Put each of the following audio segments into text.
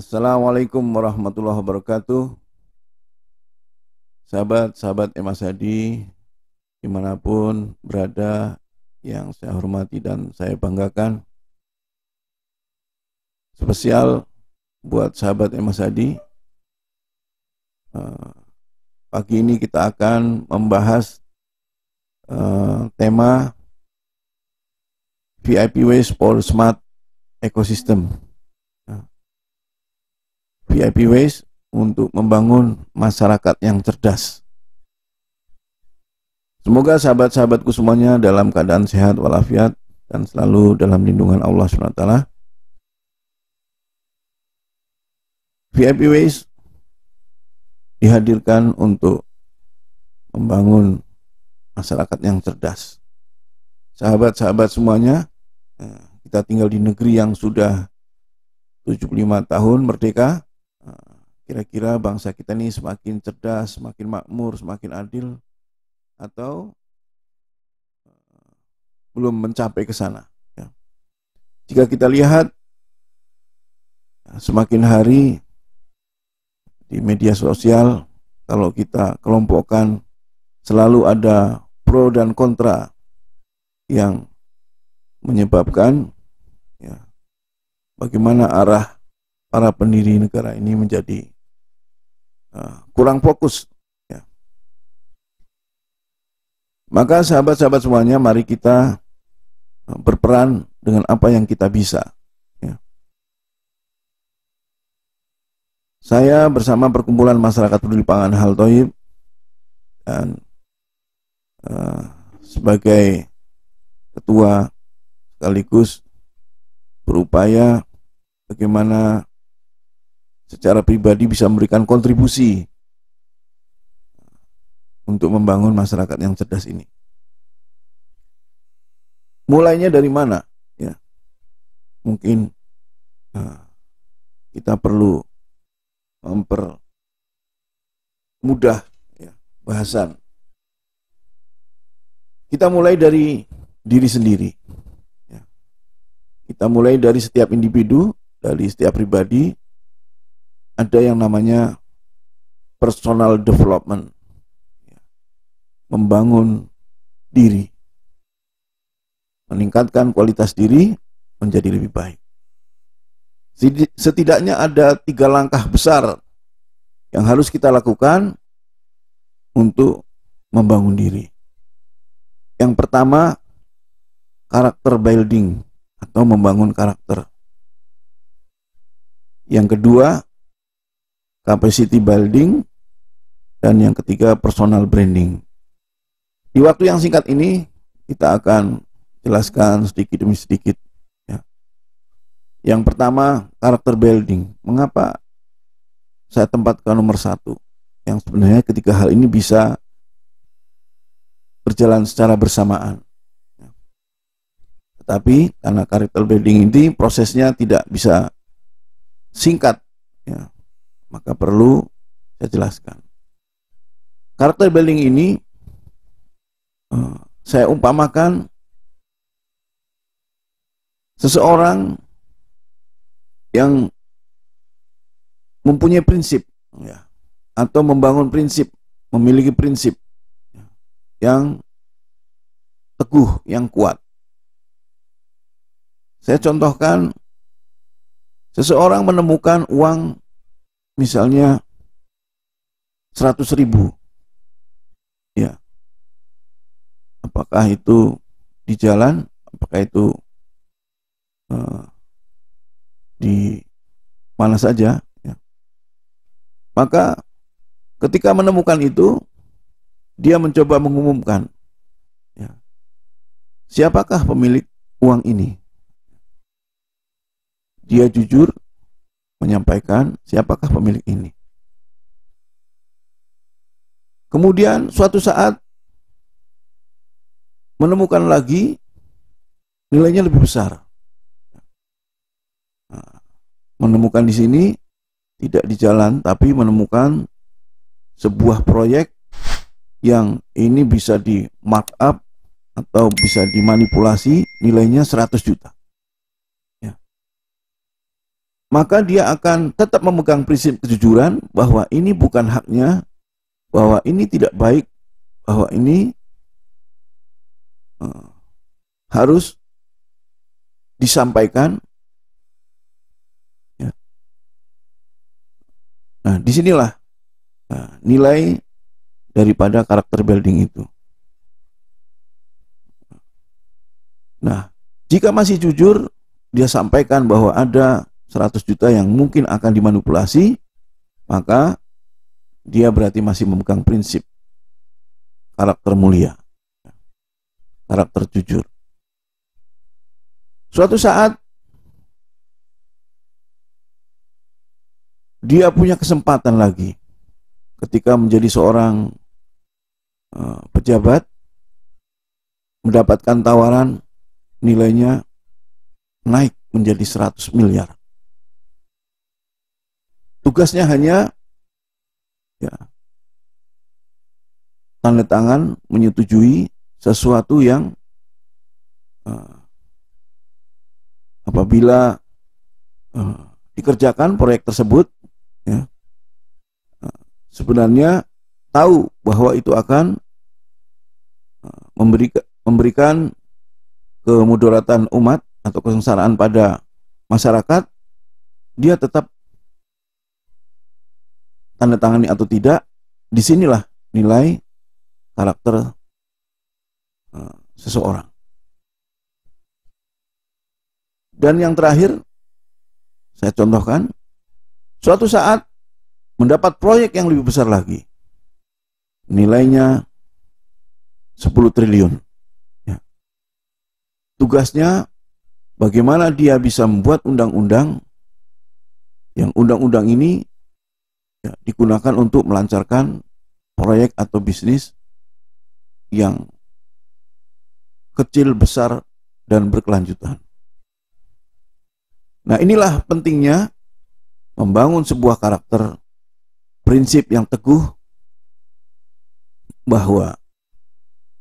Assalamualaikum warahmatullahi wabarakatuh. Sahabat-sahabat Emas Hadi, dimanapun berada, yang saya hormati dan saya banggakan. Spesial buat sahabat Emas Hadi, pagi ini kita akan membahas tema VIP Ways for Smart Ecosystem. VIP Ways untuk membangun masyarakat yang cerdas. Semoga sahabat-sahabatku semuanya dalam keadaan sehat walafiat dan selalu dalam lindungan Allah SWT. VIP Ways dihadirkan untuk membangun masyarakat yang cerdas. Sahabat-sahabat semuanya, kita tinggal di negeri yang sudah 75 tahun merdeka. Kira-kira bangsa kita ini semakin cerdas, semakin makmur, semakin adil, atau belum mencapai ke sana. Ya. Jika kita lihat semakin hari di media sosial, kalau kita kelompokkan, selalu ada pro dan kontra yang menyebabkan bagaimana arah para pendiri negara ini menjadi kurang fokus. Ya. Maka sahabat-sahabat semuanya, mari kita berperan dengan apa yang kita bisa. Ya. Saya bersama Perkumpulan Masyarakat Peduli Pangan Hal Thoib dan sebagai ketua sekaligus berupaya bagaimana secara pribadi bisa memberikan kontribusi untuk membangun masyarakat yang cerdas ini. Mulainya dari mana? Ya, mungkin kita perlu mempermudah bahasan. Kita mulai dari diri sendiri. Ya. Kita mulai dari setiap individu, dari setiap pribadi. Ada yang namanya personal development, membangun diri, meningkatkan kualitas diri menjadi lebih baik. Setidaknya ada 3 langkah besar yang harus kita lakukan untuk membangun diri. Yang pertama, karakter building atau membangun karakter. Yang kedua, capacity building, dan yang ketiga personal branding. Di waktu yang singkat ini kita akan jelaskan sedikit demi sedikit. Ya. Yang pertama, karakter building. Mengapa saya tempatkan nomor 1? Yang sebenarnya ketiga hal ini bisa berjalan secara bersamaan. Ya. Tetapi karena karakter building ini prosesnya tidak bisa singkat, ya, maka perlu saya jelaskan. Karakter building ini saya umpamakan seseorang yang mempunyai prinsip, ya, atau membangun prinsip, memiliki prinsip yang teguh, yang kuat. Saya contohkan, seseorang menemukan uang misalnya 100.000, ya, apakah itu di jalan, apakah itu di mana saja, ya. Maka ketika menemukan itu, dia mencoba mengumumkan, ya, siapakah pemilik uang ini. Dia jujur menyampaikan siapakah pemilik ini. Kemudian suatu saat menemukan lagi, nilainya lebih besar. Menemukan di sini tidak di jalan, tapi menemukan sebuah proyek yang ini bisa di markup atau bisa dimanipulasi, nilainya 100 juta. maka dia akan tetap memegang prinsip kejujuran bahwa ini bukan haknya, bahwa ini tidak baik, bahwa ini harus disampaikan. Ya. Nah, disinilah nilai daripada karakter building itu. Nah, jika masih jujur, dia sampaikan bahwa ada 100 juta yang mungkin akan dimanipulasi, maka dia berarti masih memegang prinsip karakter mulia, karakter jujur. Suatu saat dia punya kesempatan lagi ketika menjadi seorang pejabat, mendapatkan tawaran nilainya naik menjadi 100 miliar. Tugasnya hanya tanda tangan menyetujui sesuatu yang apabila dikerjakan proyek tersebut, sebenarnya tahu bahwa itu akan memberikan kemudaratan umat atau kesengsaraan pada masyarakat, dia tetap tanda tangani atau tidak. Disinilah nilai karakter seseorang. Dan yang terakhir, saya contohkan, suatu saat mendapat proyek yang lebih besar lagi, nilainya 10 triliun. Ya. Tugasnya bagaimana dia bisa membuat undang-undang, yang undang-undang ini digunakan untuk melancarkan proyek atau bisnis yang kecil, besar, dan berkelanjutan. Nah, inilah pentingnya membangun sebuah karakter, prinsip yang teguh, bahwa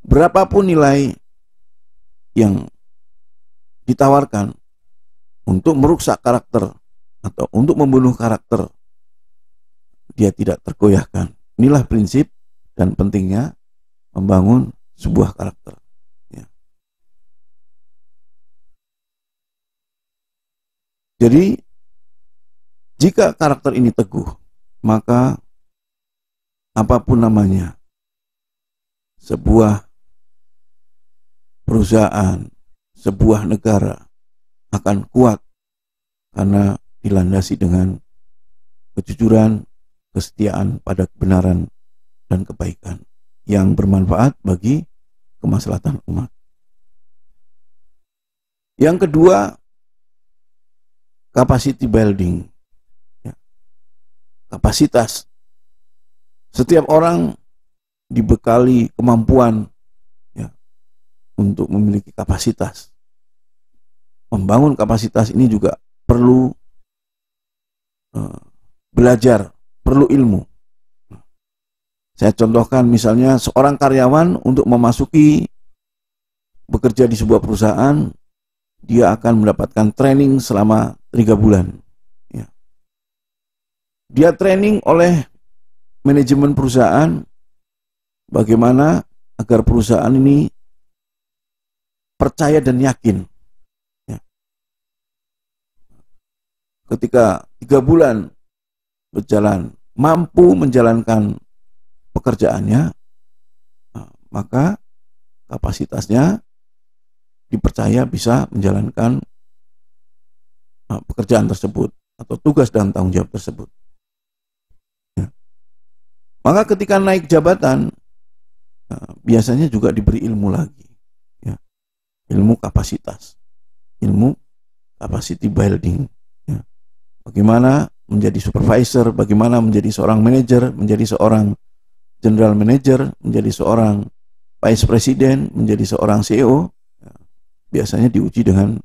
berapapun nilai yang ditawarkan untuk merusak karakter atau untuk membunuh karakter, dia tidak tergoyahkan. Inilah prinsip dan pentingnya membangun sebuah karakter. Ya. Jadi, jika karakter ini teguh, maka apapun namanya, sebuah perusahaan, sebuah negara akan kuat karena dilandasi dengan kejujuran, kesetiaan pada kebenaran dan kebaikan yang bermanfaat bagi kemaslahatan umat. Yang kedua, capacity building. Ya. Kapasitas. Setiap orang dibekali kemampuan untuk memiliki kapasitas. Membangun kapasitas ini juga perlu belajar, perlu ilmu. Saya contohkan misalnya seorang karyawan untuk memasuki bekerja di sebuah perusahaan, dia akan mendapatkan training selama 3 bulan. Ya. Dia training oleh manajemen perusahaan bagaimana agar perusahaan ini percaya dan yakin. Ya. Ketika 3 bulan berjalan, mampu menjalankan pekerjaannya, maka kapasitasnya dipercaya bisa menjalankan pekerjaan tersebut atau tugas dan tanggung jawab tersebut. Ya. Maka ketika naik jabatan, biasanya juga diberi ilmu lagi, ya. Ilmu kapasitas, ilmu capacity building. Ya. Bagaimana menjadi supervisor, bagaimana menjadi seorang manajer, menjadi seorang general manager, menjadi seorang vice president, menjadi seorang CEO. Biasanya diuji dengan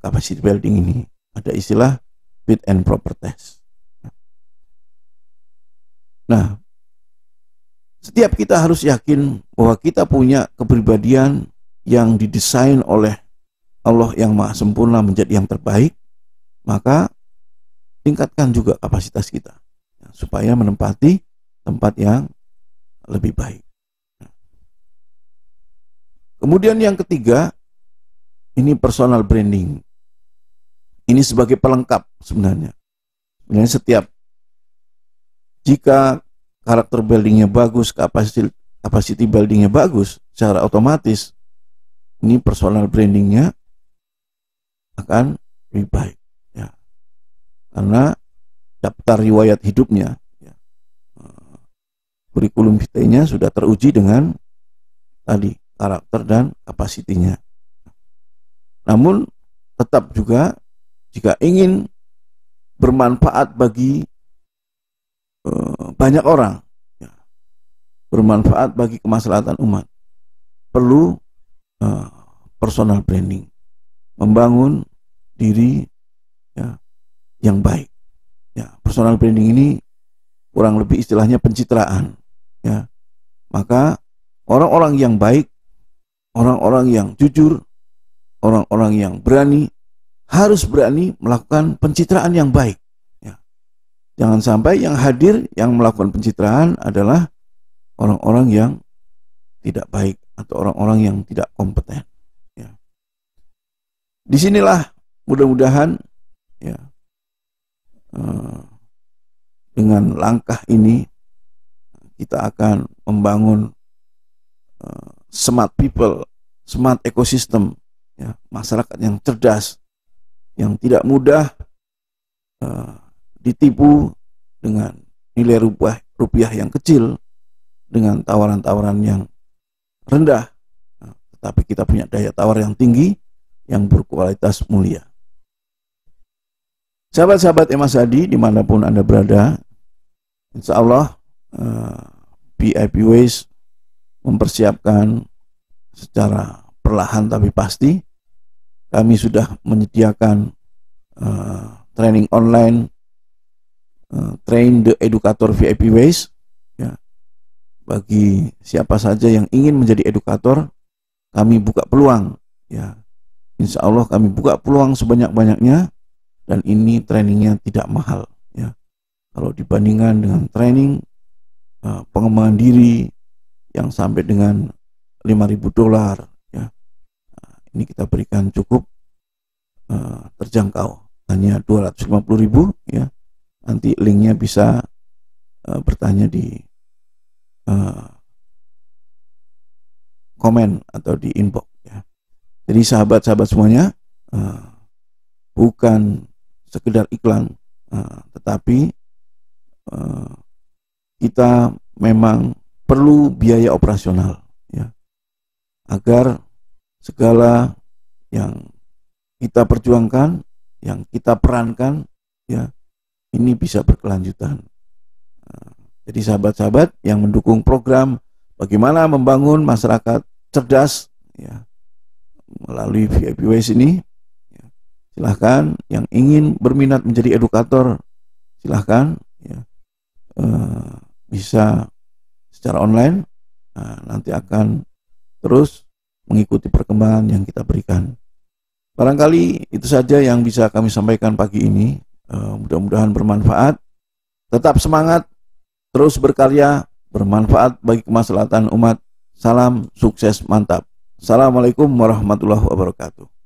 capacity building ini. Ada istilah fit and proper test. Nah, setiap kita harus yakin bahwa kita punya kepribadian yang didesain oleh Allah yang Maha Sempurna menjadi yang terbaik, maka tingkatkan juga kapasitas kita ya, supaya menempati tempat yang lebih baik. Kemudian yang ketiga, ini personal branding. Ini sebagai pelengkap sebenarnya. Sebenarnya jika karakter buildingnya bagus, capacity buildingnya bagus, secara otomatis ini personal brandingnya akan lebih baik. Ya. Karena daftar riwayat hidupnya, ya, kurikulum vitae-nya sudah teruji dengan tadi karakter dan kapasitinya. Namun tetap juga jika ingin bermanfaat bagi banyak orang, ya, bermanfaat bagi kemaslahatan umat, perlu personal branding, membangun diri ya, yang baik. Ya, personal branding ini kurang lebih istilahnya pencitraan. Ya, maka orang-orang yang baik, orang-orang yang jujur, orang-orang yang berani harus berani melakukan pencitraan yang baik. Ya. Jangan sampai yang hadir yang melakukan pencitraan adalah orang-orang yang tidak baik atau orang-orang yang tidak kompeten. Ya. Disinilah mudah-mudahan ya, dengan langkah ini kita akan membangun smart people, smart ecosystem, ya, masyarakat yang cerdas, yang tidak mudah ditipu dengan nilai rupiah yang kecil, dengan tawaran-tawaran yang rendah, tetapi kita punya daya tawar yang tinggi, yang berkualitas mulia. Sahabat-sahabat Emas Hadi dimanapun Anda berada, insya Allah VIP Ways mempersiapkan secara perlahan tapi pasti. Kami sudah menyediakan training online, Train the Educator VIP Ways, ya. Bagi siapa saja yang ingin menjadi edukator, kami buka peluang, ya. Insya Allah kami buka peluang sebanyak-banyaknya, dan ini trainingnya tidak mahal, ya. Kalau dibandingkan dengan training pengembangan diri yang sampai dengan $5.000, ya, ini kita berikan cukup terjangkau, hanya 250.000, ya. Nanti linknya bisa bertanya di komen atau di inbox, ya. Jadi sahabat-sahabat semuanya, bukan sekedar iklan, tetapi kita memang perlu biaya operasional, ya, agar segala yang kita perjuangkan, yang kita perankan, ya, ini bisa berkelanjutan. Jadi sahabat-sahabat yang mendukung program bagaimana membangun masyarakat cerdas, ya, melalui VIP Ways ini, ya, silahkan yang ingin berminat menjadi edukator, silahkan, ya, bisa secara online. Nanti akan terus mengikuti perkembangan yang kita berikan. Barangkali itu saja yang bisa kami sampaikan pagi ini. Mudah-mudahan bermanfaat. Tetap semangat, terus berkarya, bermanfaat bagi kemaslahatan umat. Salam sukses mantap. Assalamualaikum warahmatullahi wabarakatuh.